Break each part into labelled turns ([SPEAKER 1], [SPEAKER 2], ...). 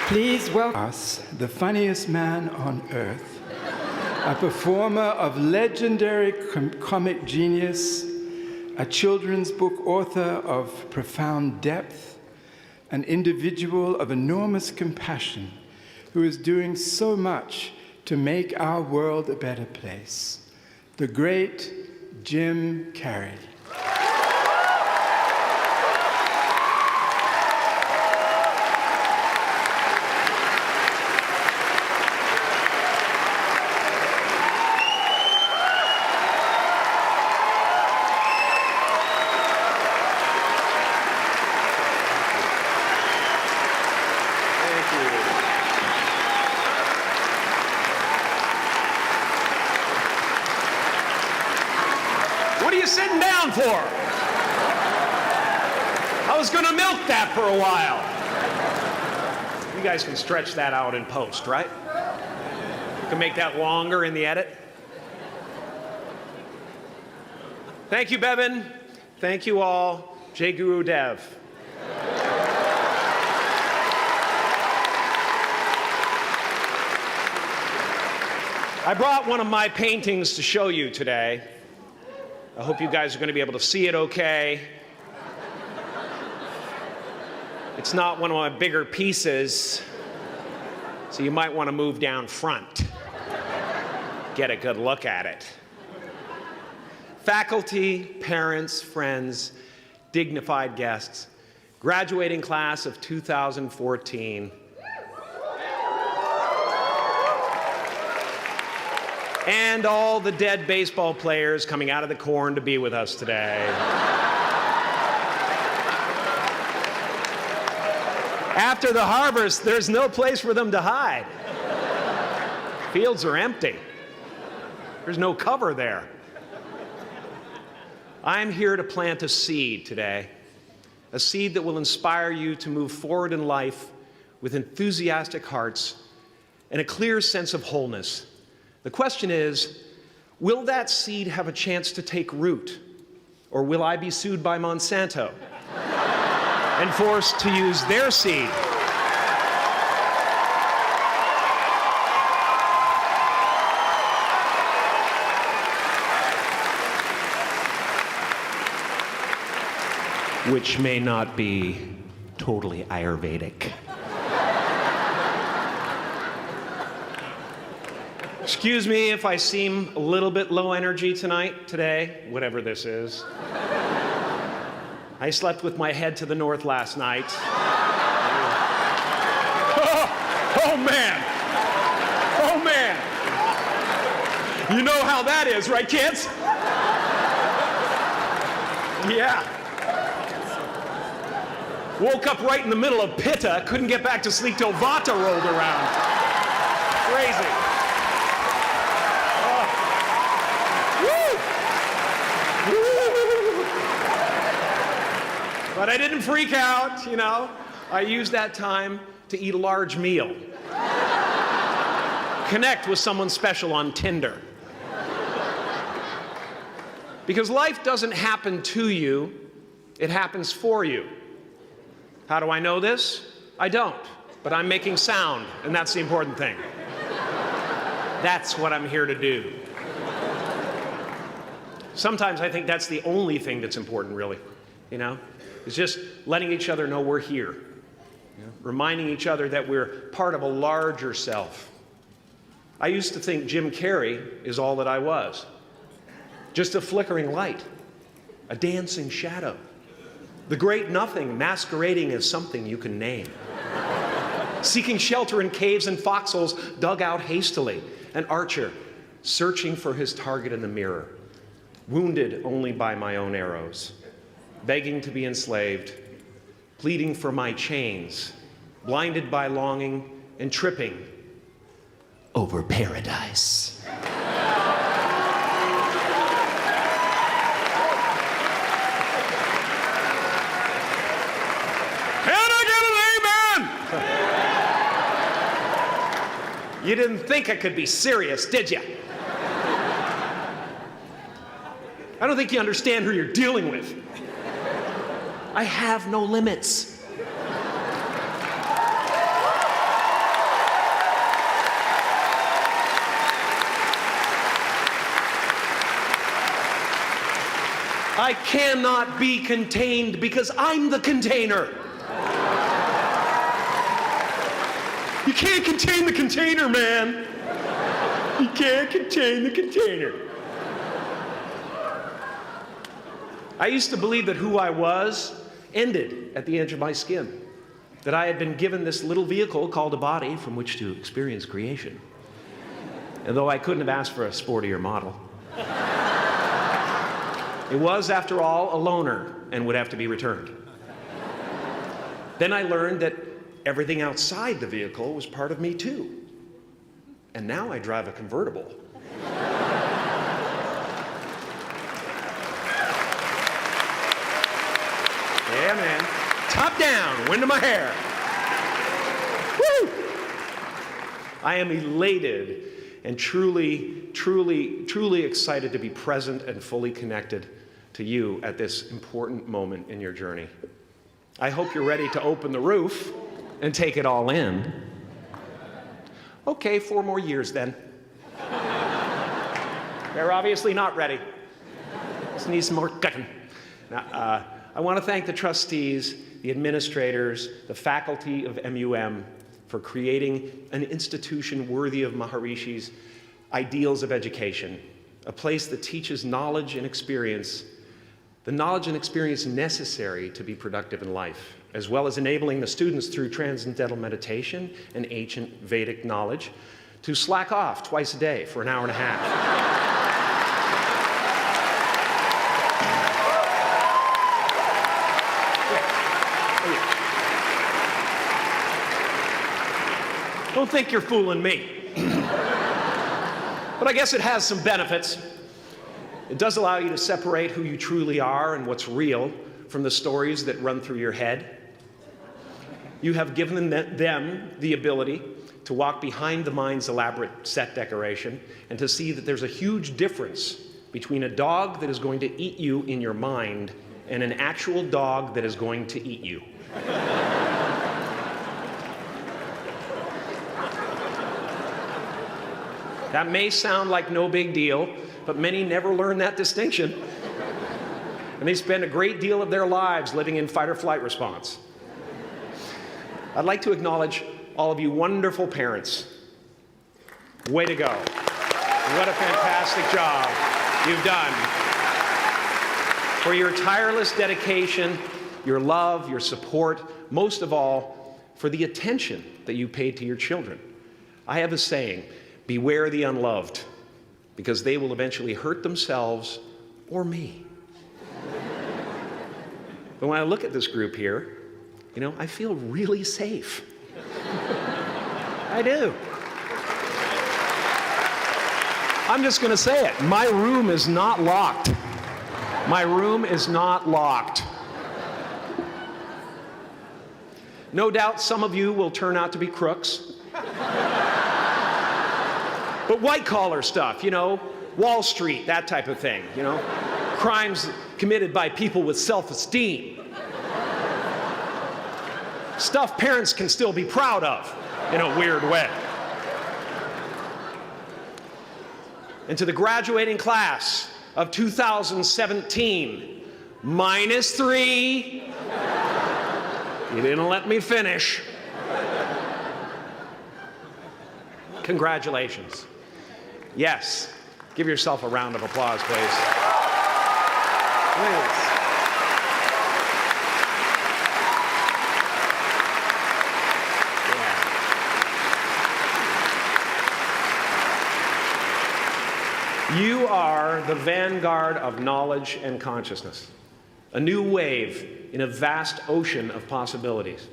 [SPEAKER 1] Please welcome us, the funniest man on earth, a performer of legendary comic genius, a children's book author of profound depth, an individual of enormous compassion who is doing so much to make our world a better place, the great Jim Carrey.
[SPEAKER 2] What are you sitting down for? I was going to milk that for a while. You guys can stretch that out in post, right? You can make that longer in the edit. Thank you, Bevin. Thank you all. Jai Guru Dev. I brought one of my paintings to show you today. I hope you guys are going to be able to see it okay. It's not one of my bigger pieces, so you might want to move down front. Get a good look at it. Faculty, parents, friends, dignified guests, graduating class of 2014. And all the dead baseball players coming out of the corn to be with us today. After the harvest, there's no place for them to hide. Fields are empty. There's no cover there. I'm here to plant a seed today, a seed that will inspire you to move forward in life with enthusiastic hearts and a clear sense of wholeness. The question is, will that seed have a chance to take root? Or will I be sued by Monsanto and forced to use their seed? Which may not be totally Ayurvedic. Excuse me if I seem a little bit low energy today, whatever this is. I slept with my head to the north last night. Oh man! Oh man! You know how that is, right, kids? Yeah. Woke up right in the middle of Pitta, couldn't get back to sleep till Vata rolled around. Crazy. But I didn't freak out, you know. I used that time to eat a large meal. Connect with someone special on Tinder. Because life doesn't happen to you, it happens for you. How do I know this? I don't, but I'm making sound, and that's the important thing. That's what I'm here to do. Sometimes I think that's the only thing that's important, really, you know? It's just letting each other know we're here. You know? Reminding each other that we're part of a larger self. I used to think Jim Carrey is all that I was. Just a flickering light, a dancing shadow, the great nothing masquerading as something you can name. Seeking shelter in caves and foxholes dug out hastily, an archer searching for his target in the mirror, wounded only by my own arrows, begging to be enslaved, pleading for my chains, blinded by longing and tripping over paradise. Can I get an amen? You didn't think I could be serious, did you? I don't think you understand who you're dealing with. I have no limits. I cannot be contained because I'm the container. You can't contain the container, man. You can't contain the container. I used to believe that who I was ended at the edge of my skin, that I had been given this little vehicle called a body from which to experience creation. And though I couldn't have asked for a sportier model, it was, after all, a loaner and would have to be returned. Then I learned that everything outside the vehicle was part of me too. And now I drive a convertible. Yeah, man. Top down, wind in my hair. Woo! I am elated and truly excited to be present and fully connected to you at this important moment in your journey. I hope you're ready to open the roof and take it all in. Okay, 4 more years then. They're obviously not ready. Just need some more cooking. Now, I want to thank the trustees, the administrators, the faculty of MUM for creating an institution worthy of Maharishi's ideals of education, a place that teaches knowledge and experience, the knowledge and experience necessary to be productive in life, as well as enabling the students through transcendental meditation and ancient Vedic knowledge to slack off twice a day for an hour and a half. Don't think you're fooling me. But I guess it has some benefits. It does allow you to separate who you truly are and what's real from the stories that run through your head. You have given them the ability to walk behind the mind's elaborate set decoration and to see that there's a huge difference between a dog that is going to eat you in your mind and an actual dog that is going to eat you. That may sound like no big deal, but many never learn that distinction. And they spend a great deal of their lives living in fight or flight response. I'd like to acknowledge all of you wonderful parents. Way to go. What a fantastic job you've done. For your tireless dedication, your love, your support, most of all, for the attention that you paid to your children. I have a saying, beware the unloved, because they will eventually hurt themselves or me. But when I look at this group here, you know, I feel really safe. I do. I'm just going to say it. My room is not locked. My room is not locked. No doubt some of you will turn out to be crooks. But white-collar stuff, you know, Wall Street, that type of thing, you know, crimes committed by people with self-esteem. Stuff parents can still be proud of in a weird way. And to the graduating class of 2017, -3. You didn't let me finish. Congratulations. Yes, give yourself a round of applause, please. Please. Yeah. You are the vanguard of knowledge and consciousness, a new wave in a vast ocean of possibilities.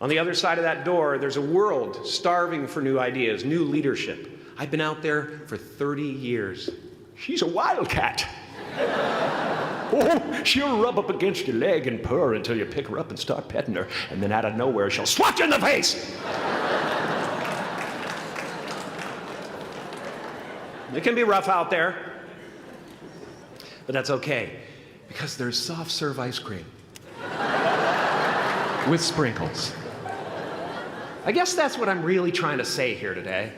[SPEAKER 2] On the other side of that door, there's a world starving for new ideas, new leadership. I've been out there for 30 years. She's a wildcat. Oh, she'll rub up against your leg and purr until you pick her up and start petting her, and then out of nowhere, she'll swat you in the face. It can be rough out there, but that's okay, because there's soft serve ice cream with sprinkles. I guess that's what I'm really trying to say here today.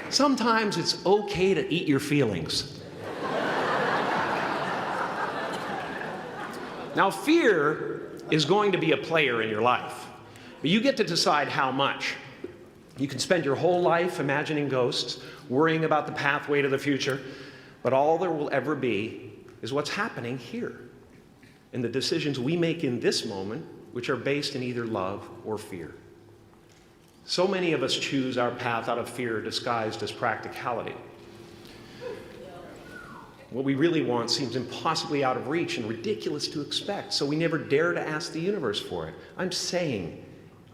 [SPEAKER 2] Sometimes it's okay to eat your feelings. Now, fear is going to be a player in your life, but you get to decide how much. You can spend your whole life imagining ghosts, worrying about the pathway to the future, but all there will ever be is what's happening here, and the decisions we make in this moment, which are based in either love or fear. So many of us choose our path out of fear disguised as practicality. What we really want seems impossibly out of reach and ridiculous to expect, so we never dare to ask the universe for it. I'm saying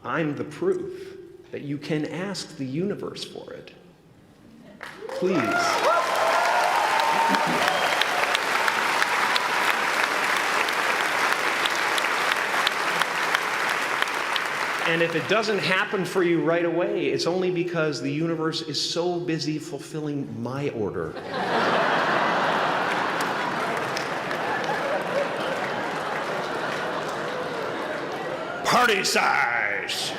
[SPEAKER 2] I'm the proof that you can ask the universe for it. Please. And if it doesn't happen for you right away, it's only because the universe is so busy fulfilling my order. Party size!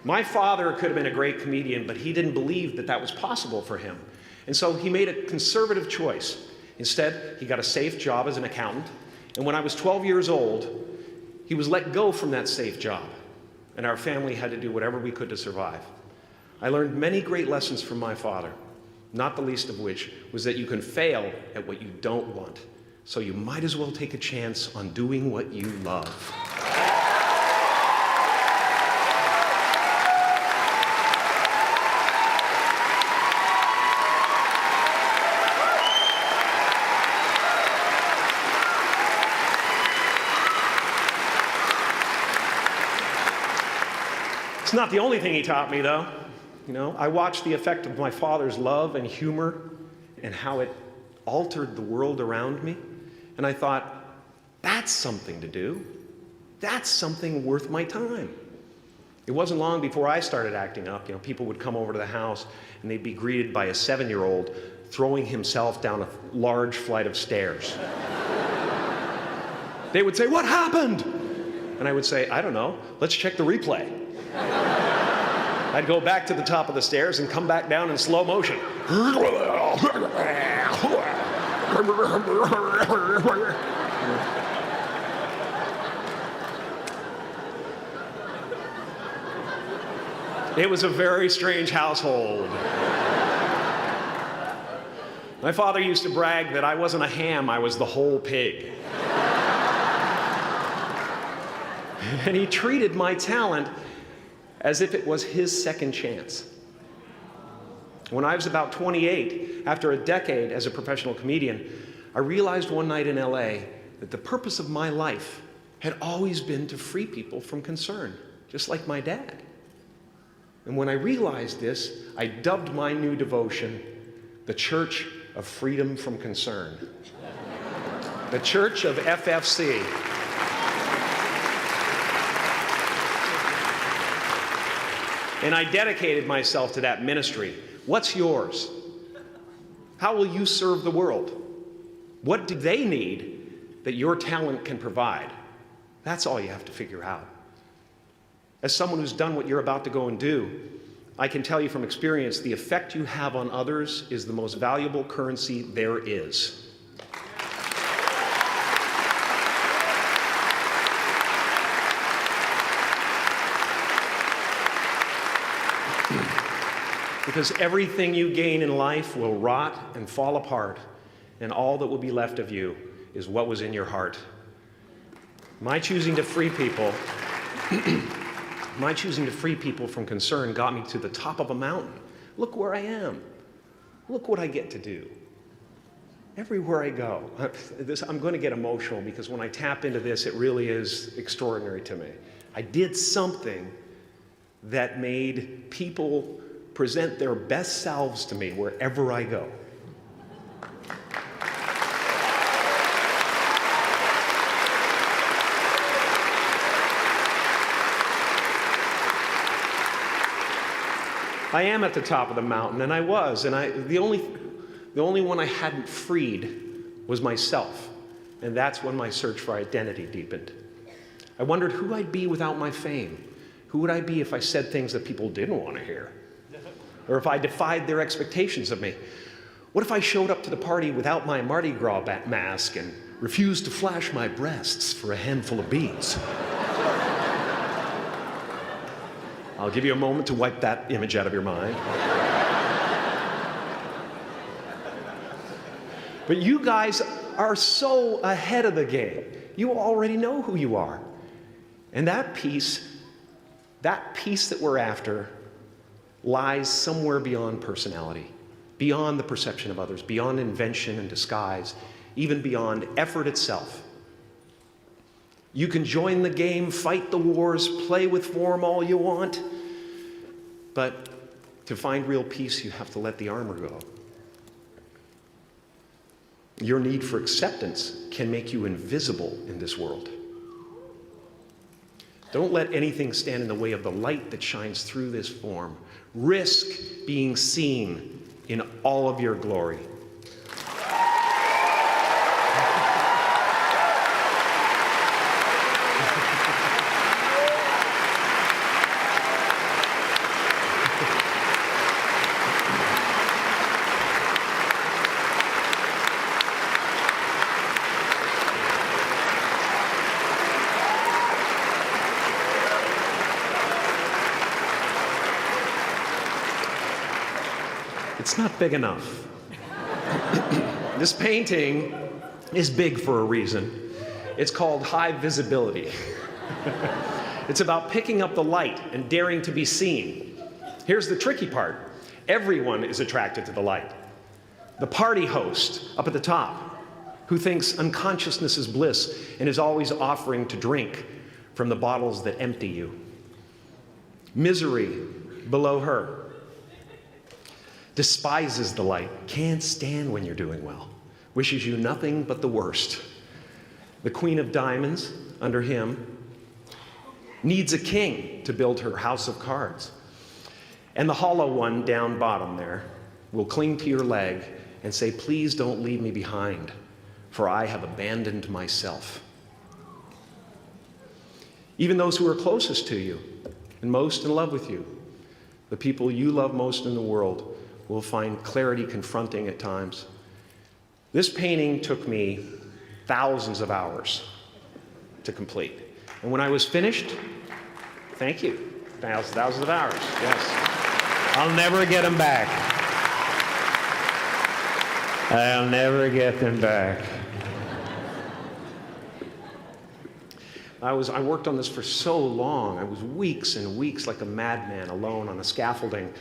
[SPEAKER 2] My father could have been a great comedian, but he didn't believe that that was possible for him. And so he made a conservative choice. Instead, he got a safe job as an accountant. And when I was 12 years old, he was let go from that safe job. And our family had to do whatever we could to survive. I learned many great lessons from my father, not the least of which was that you can fail at what you don't want. So you might as well take a chance on doing what you love. It's not the only thing he taught me, though. You know, I watched the effect of my father's love and humor and how it altered the world around me. And I thought, that's something to do. That's something worth my time. It wasn't long before I started acting up. You know, people would come over to the house and they'd be greeted by a 7-year-old throwing himself down a large flight of stairs. They would say, "What happened?" And I would say, "I don't know. Let's check the replay." I'd go back to the top of the stairs and come back down in slow motion. It was a very strange household. My father used to brag that I wasn't a ham, I was the whole pig. And he treated my talent as if it was his second chance. When I was about 28, after a decade as a professional comedian, I realized one night in LA that the purpose of my life had always been to free people from concern, just like my dad. And when I realized this, I dubbed my new devotion the Church of Freedom from Concern. The Church of FFC. And I dedicated myself to that ministry. What's yours? How will you serve the world? What do they need that your talent can provide? That's all you have to figure out. As someone who's done what you're about to go and do, I can tell you from experience, the effect you have on others is the most valuable currency there is. Because everything you gain in life will rot and fall apart, and all that will be left of you is what was in your heart. My choosing to free people, from concern got me to the top of a mountain. Look where I am. Look what I get to do. Everywhere I go. I'm going to get emotional because when I tap into this, it really is extraordinary to me. I did something that made people present their best selves to me wherever I go. I am at the top of the mountain, and I was, and the only one I hadn't freed was myself, and that's when my search for identity deepened. I wondered who I'd be without my fame. Who would I be if I said things that people didn't want to hear? Or if I defied their expectations of me? What if I showed up to the party without my Mardi Gras mask and refused to flash my breasts for a handful of beads? I'll give you a moment to wipe that image out of your mind. But you guys are so ahead of the game. You already know who you are. And that peace that we're after lies somewhere beyond personality, beyond the perception of others, beyond invention and disguise, even beyond effort itself. You can join the game, fight the wars, play with form all you want, but to find real peace, you have to let the armor go. Your need for acceptance can make you invisible in this world. Don't let anything stand in the way of the light that shines through this form. Risk being seen in all of your glory. It's not big enough. This painting is big for a reason. It's called high visibility. It's about picking up the light and daring to be seen. Here's the tricky part. Everyone is attracted to the light. The party host up at the top, who thinks unconsciousness is bliss and is always offering to drink from the bottles that empty you. Misery below her. Despises the light, can't stand when you're doing well, wishes you nothing but the worst. The Queen of Diamonds, under him, needs a king to build her house of cards. And the hollow one down bottom there will cling to your leg and say, please don't leave me behind, for I have abandoned myself. Even those who are closest to you and most in love with you, the people you love most in the world, will find clarity confronting at times. This painting took me thousands of hours to complete. And when I was finished, thank you, thousands of hours, yes. I'll never get them back. I'll never get them back. I worked on this for so long. I was weeks and weeks like a madman alone on the scaffolding.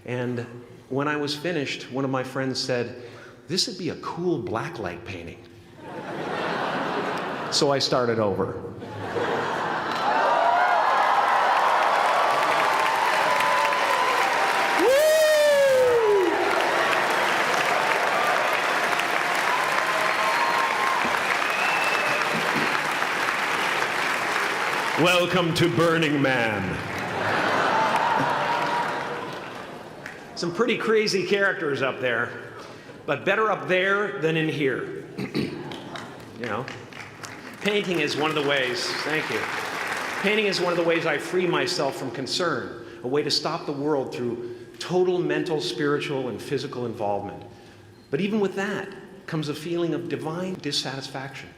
[SPEAKER 2] And when I was finished, one of my friends said, this would be a cool blacklight painting. So I started over. Welcome to Burning Man. Some pretty crazy characters up there, but better up there than in here. You know, painting is one of the ways, thank you. Painting is one of the ways I free myself from concern, a way to stop the world through total mental, spiritual, and physical involvement. But even with that comes a feeling of divine dissatisfaction,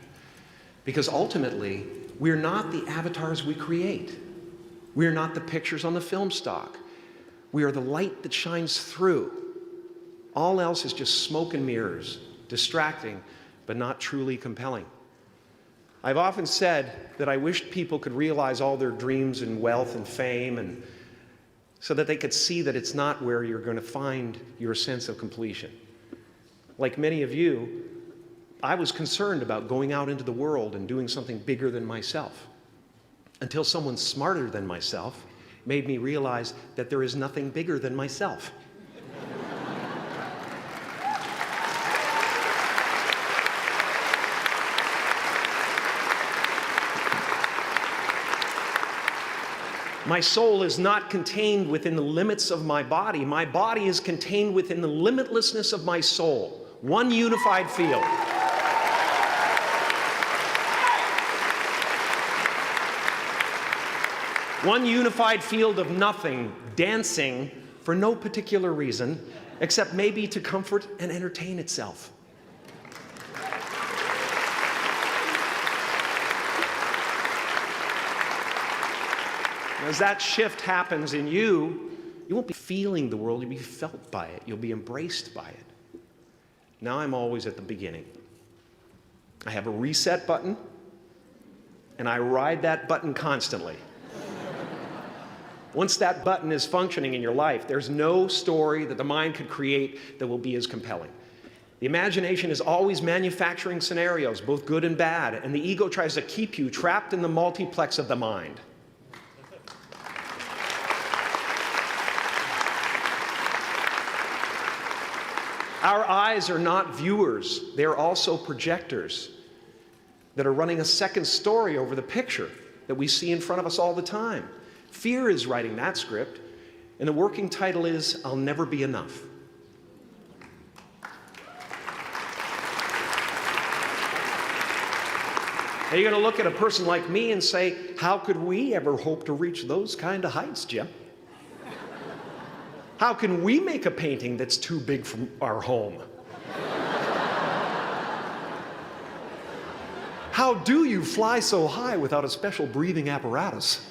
[SPEAKER 2] because ultimately, we're not the avatars we create. We're not the pictures on the film stock. We are the light that shines through. All else is just smoke and mirrors, distracting, but not truly compelling. I've often said that I wished people could realize all their dreams and wealth and fame, and so that they could see that it's not where you're going to find your sense of completion. Like many of you, I was concerned about going out into the world and doing something bigger than myself, until someone smarter than myself made me realize that there is nothing bigger than myself. My soul is not contained within the limits of my body. My body is contained within the limitlessness of my soul, one unified field. One unified field of nothing, dancing for no particular reason, except maybe to comfort and entertain itself. As that shift happens in you, you won't be feeling the world, you'll be felt by it. You'll be embraced by it. Now I'm always at the beginning. I have a reset button, and I ride that button constantly. Once that button is functioning in your life, there's no story that the mind could create that will be as compelling. The imagination is always manufacturing scenarios, both good and bad, and the ego tries to keep you trapped in the multiplex of the mind. Our eyes are not viewers, they're also projectors that are running a second story over the picture that we see in front of us all the time. Fear is writing that script, and the working title is, I'll Never Be Enough. Now you're going to look at a person like me and say, how could we ever hope to reach those kind of heights, Jim? How can we make a painting that's too big for our home? How do you fly so high without a special breathing apparatus?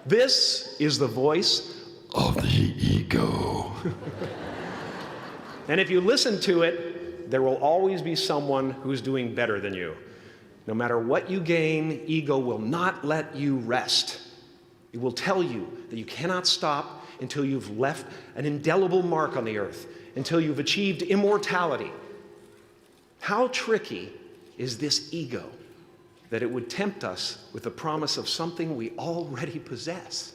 [SPEAKER 2] This is the voice of the ego. And if you listen to it, there will always be someone who's doing better than you. No matter what you gain, ego will not let you rest. It will tell you that you cannot stop until you've left an indelible mark on the earth, until you've achieved immortality. How tricky is this ego that it would tempt us with the promise of something we already possess?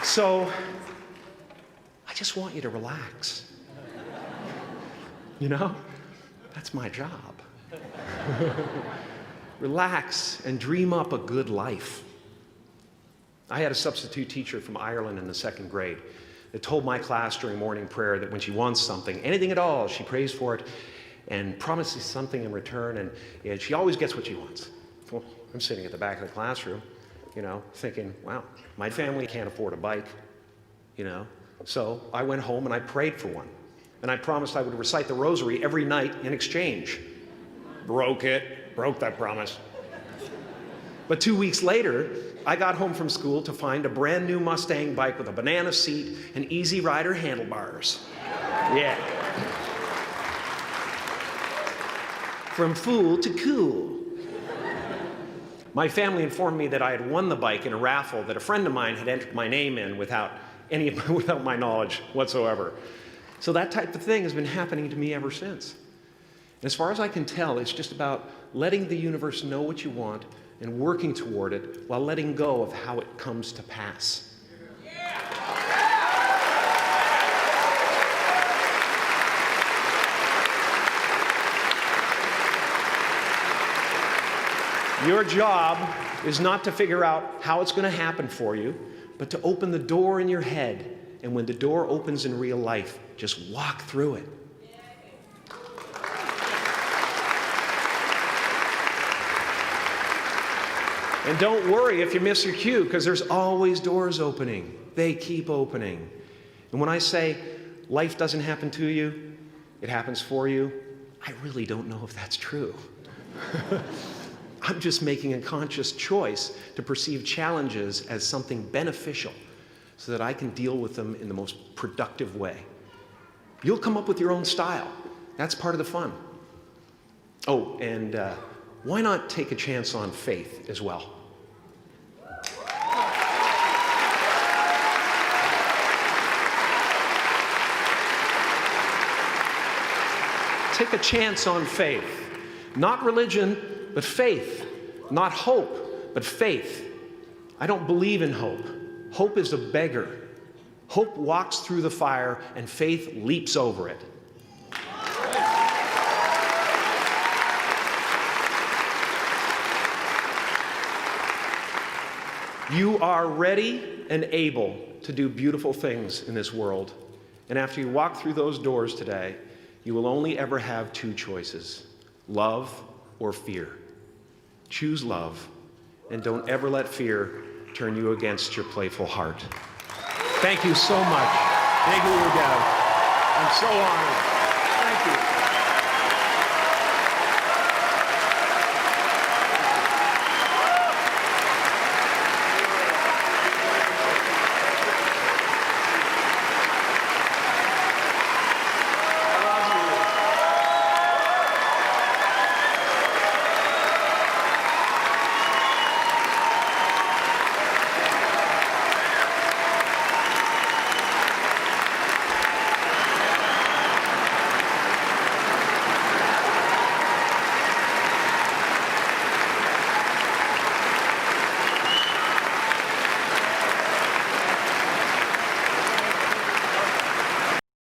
[SPEAKER 2] So, I just want you to relax. You know, that's my job. Relax and dream up a good life. I had a substitute teacher from Ireland in the 2nd grade that told my class during morning prayer that when she wants something, anything at all, she prays for it and promises something in return, and she always gets what she wants. Well, I'm sitting at the back of the classroom, you know, thinking, wow, my family can't afford a bike, you know. So I went home and I prayed for one. And I promised I would recite the rosary every night in exchange. Broke that promise. But 2 weeks later, I got home from school to find a brand new Mustang bike with a banana seat and Easy Rider handlebars. Yeah. From fool to cool. My family informed me that I had won the bike in a raffle that a friend of mine had entered my name in without my knowledge whatsoever. So that type of thing has been happening to me ever since. And as far as I can tell, it's just about letting the universe know what you want and working toward it while letting go of how it comes to pass. Your job is not to figure out how it's going to happen for you, but to open the door in your head. And when the door opens in real life, just walk through it. And don't worry if you miss your cue, because there's always doors opening. They keep opening. And when I say life doesn't happen to you, it happens for you, I really don't know if that's true. I'm just making a conscious choice to perceive challenges as something beneficial so that I can deal with them in the most productive way. You'll come up with your own style. That's part of the fun. Oh, and why not take a chance on faith as well? Take a chance on faith. Not religion, but faith. Not hope, but faith. I don't believe in hope. Hope is a beggar. Hope walks through the fire, and faith leaps over it. You are ready and able to do beautiful things in this world. And after you walk through those doors today, You will only ever have two choices, love or fear. Choose love, and don't ever let fear turn you against your playful heart. Thank you so much. Thank you, Udell. I'm so honored. Thank you.